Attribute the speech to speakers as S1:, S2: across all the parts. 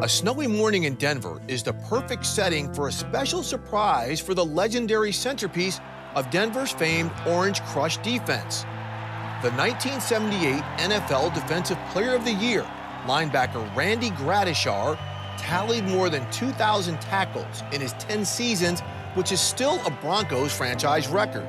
S1: A snowy morning in Denver is the perfect setting for a special surprise for the legendary centerpiece of Denver's famed Orange Crush defense. The 1978 NFL Defensive Player of the Year, linebacker Randy Gradishar, tallied more than 2,000 tackles in his 10 seasons, which is still a Broncos franchise record.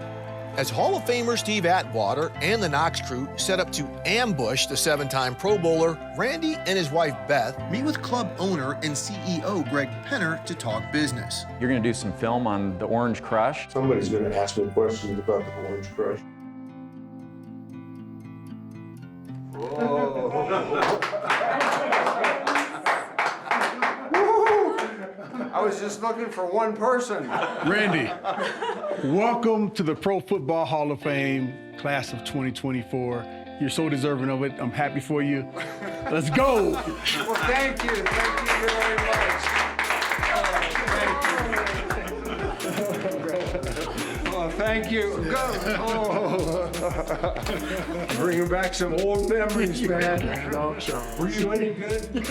S1: As Hall of Famer Steve Atwater and the Knox crew set up to ambush the 7-time Pro Bowler, Randy and his wife Beth meet with club owner and CEO Greg Penner to talk business.
S2: You're going to do some film on the Orange Crush.
S3: Somebody's going to ask me questions about the Orange Crush.
S4: I was just looking for one person.
S5: Randy, welcome to the Pro Football Hall of Fame, class of 2024. You're so deserving of it. I'm happy for you. Let's go.
S4: Well, thank you. Thank you very much. Oh, thank you. Go. Oh. Bringing back some old memories, man. Were you any good?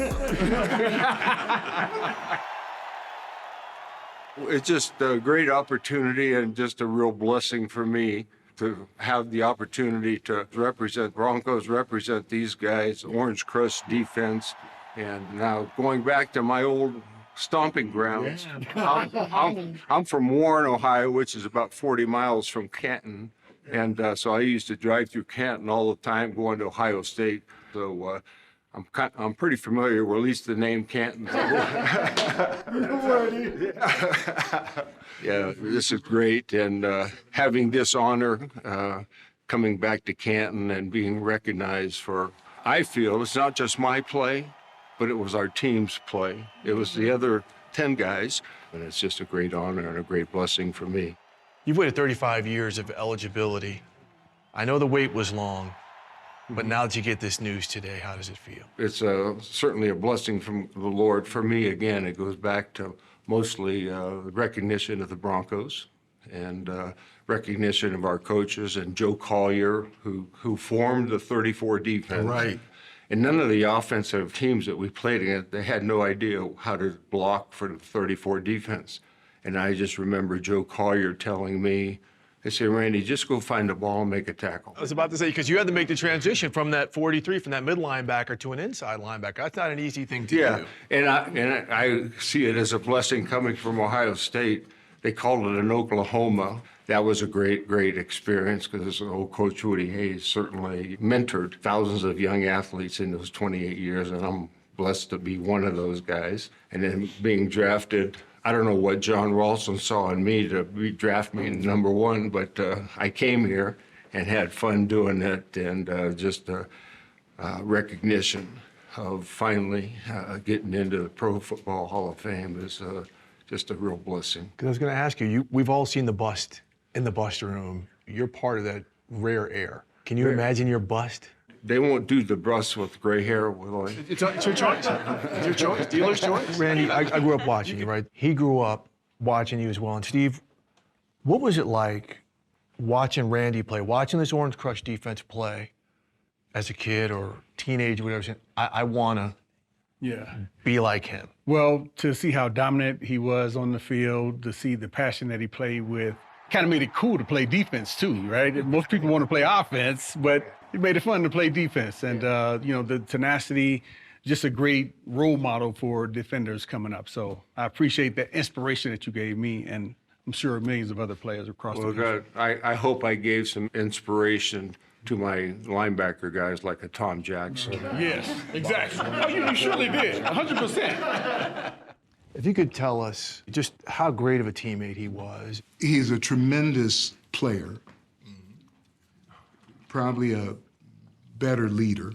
S4: It's just a great opportunity and just a real blessing for me to have the opportunity to represent Broncos, represent these guys, Orange Crush defense, and now going back to my old stomping grounds. Yeah. I'm from Warren, Ohio, which is about 40 miles from Canton, and so I used to drive through Canton all the time going to Ohio State. So I'm pretty familiar with at least the name Canton. Yeah, this is great, and having this honor, coming back to Canton and being recognized for, I feel it's not just my play, but it was our team's play. It was the other 10 guys, and it's just a great honor and a great blessing for me.
S1: You've waited 35 years of eligibility. I know the wait was long, but now that you get this news today, how does it feel?
S4: It's certainly a blessing from the Lord. For me, again, it goes back to mostly recognition of the Broncos and recognition of our coaches and Joe Collier, who formed the 34 defense.
S1: Right.
S4: And none of the offensive teams that we played against, they had no idea how to block for the 34 defense. And I just remember Joe Collier telling me, they say, Randy, just go find the ball and make a tackle.
S1: I was about to say, because you had to make the transition from that 43, from that mid linebacker to an inside linebacker. That's not an easy thing to do.
S4: And I see it as a blessing coming from Ohio State. They called it an Oklahoma. That was a great, great experience because old Coach Woody Hayes certainly mentored thousands of young athletes in those 28 years, and I'm blessed to be one of those guys. And then being drafted, I don't know what John Ralston saw in me to draft me in #1, but I came here and had fun doing it, and just recognition of finally getting into the Pro Football Hall of Fame is just a real blessing.
S1: Because I was going to ask you, we've all seen the bust in the bust room. You're part of that rare air. Can you imagine your bust?
S4: They won't do the bust with gray hair, will they?
S1: It's your choice. It's your choice. Dealer's choice. Randy, I grew up watching you, right? He grew up watching you as well. And Steve, what was it like watching Randy play, watching this Orange Crush defense play as a kid or teenager, whatever, saying, I want to be like him?
S5: Well, to see how dominant he was on the field, to see the passion that he played with, kind of made it cool to play defense too, right? Most people want to play offense, but it made it fun to play defense. And, the tenacity, just a great role model for defenders coming up. So I appreciate that inspiration that you gave me, and I'm sure millions of other players across the country.
S4: I hope I gave some inspiration to my linebacker guys like a Tom Jackson.
S5: Yes, exactly. Oh, you surely did, 100%.
S1: If you could tell us just how great of a teammate he was.
S6: He's a tremendous player, probably a better leader,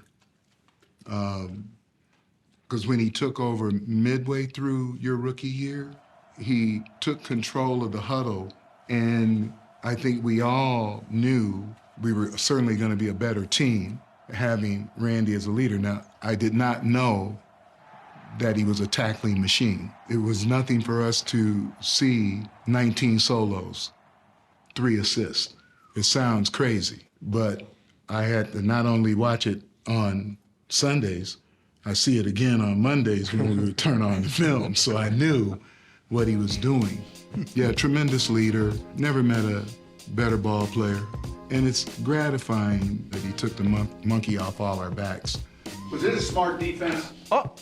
S6: because when he took over midway through your rookie year, he took control of the huddle, and I think we all knew we were certainly going to be a better team having Randy as a leader. Now, I did not know that he was a tackling machine. It was nothing for us to see 19 solos, 3 assists. It sounds crazy, but I had to not only watch it on Sundays, I see it again on Mondays when we would turn on the film, so I knew what he was doing. Yeah, tremendous leader, never met a better ball player. And it's gratifying that he took the monkey off all our backs.
S7: Was it a smart defense?
S5: Oh,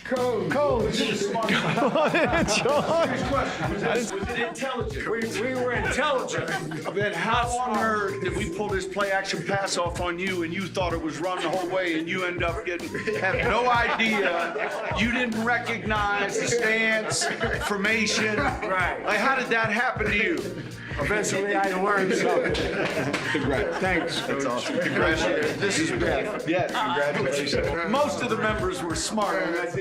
S5: Coach.
S7: Was it a smart defense? Serious question. Was it intelligent?
S8: We were intelligent.
S7: Then how on earth did we pull this play action pass off on you and you thought it was run the whole way and you end up have no idea. You didn't recognize the stance, formation.
S8: Right.
S7: Like, how did that happen to you?
S8: Eventually, I learned something.
S7: Congrats. Thanks. That's awesome. Congratulations. This is great. Yeah, congratulations. Most of the members were smart. Do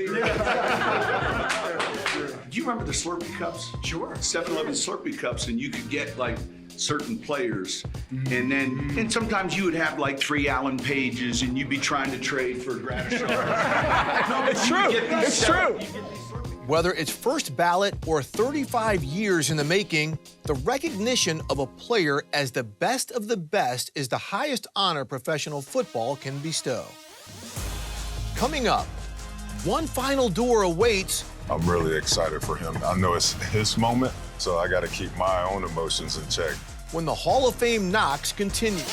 S7: you remember the Slurpee cups?
S8: Sure.
S7: 7-Eleven Slurpee cups, and you could get like certain players, and sometimes you would have like 3 Allen Pages, and you'd be trying to trade for Gradishar. No,
S5: It's true. It's true.
S1: Whether it's first ballot or 35 years in the making, the recognition of a player as the best of the best is the highest honor professional football can bestow. Coming up, one final door awaits.
S9: I'm really excited for him. I know it's his moment, so I got to keep my own emotions in check.
S1: When the Hall of Fame knocks continue.